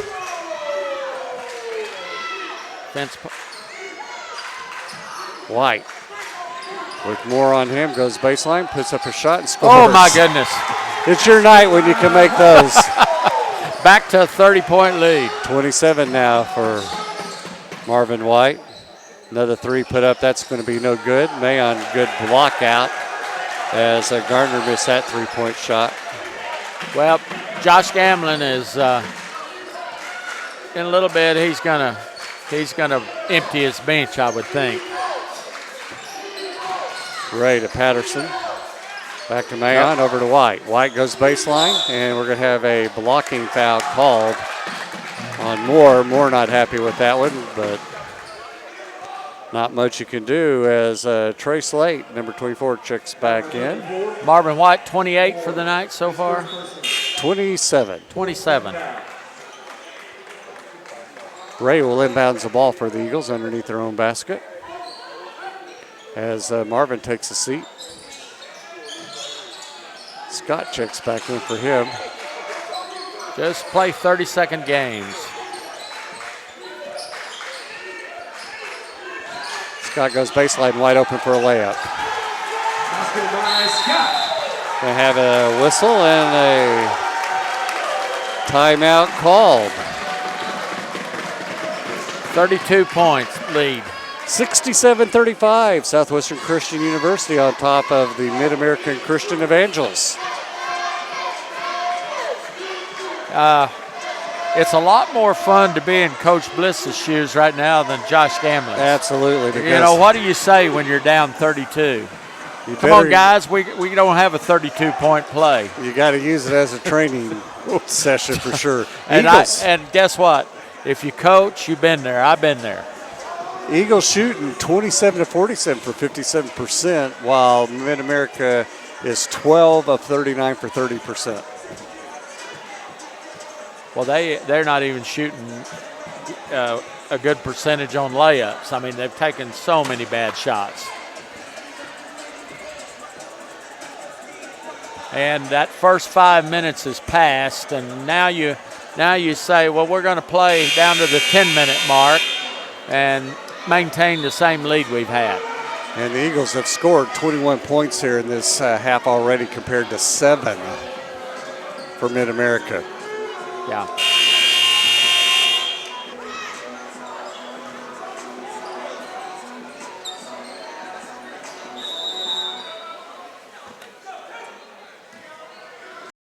White with more on him, goes baseline, puts up a shot and scores. Oh my goodness. It's your night when you can make those. Back to a 30-point lead. 27 now for Marvin White. Another three put up, that's going to be no good. Mayon, good block out as Gardner missed that three-point shot. Well, Josh Gamlin is in a little bit. He's gonna empty his bench, I would think. Ray to Patterson. Back to Mayon, over to White. White goes baseline, and we're going to have a blocking foul called on Moore. Moore not happy with that one, but not much you can do as Trey Slate, number 24, checks back in. Marvin White, 28 for the night so far? 27. 27. Ray will inbounds the ball for the Eagles underneath their own basket as Marvin takes a seat. Scott checks back in for him. Just play 30-second games. Scott goes baseline, wide open for a layup. They have a whistle and a timeout called. 32 points lead. 67-35, Southwestern Christian University on top of the Mid-American Christian Evangelists. It's a lot more fun to be in Coach Bliss's shoes right now than Josh Gamlin's. Absolutely. You know, what do you say when you're down 32? Come on, guys, we don't have a 32-point play. You got to use it as a training session for sure. And guess what? If you coach, you've been there. I've been there. Eagles shooting 27-47 for 57%, while Mid-America is 12 of 39 for 30%. Well, they're not even shooting a good percentage on layups. I mean, they've taken so many bad shots. And that first 5 minutes has passed, and now you say, well, we're going to play down to the 10-minute mark and maintain the same lead we've had. And the Eagles have scored 21 points here in this half already compared to 7 for Mid-America. Yeah.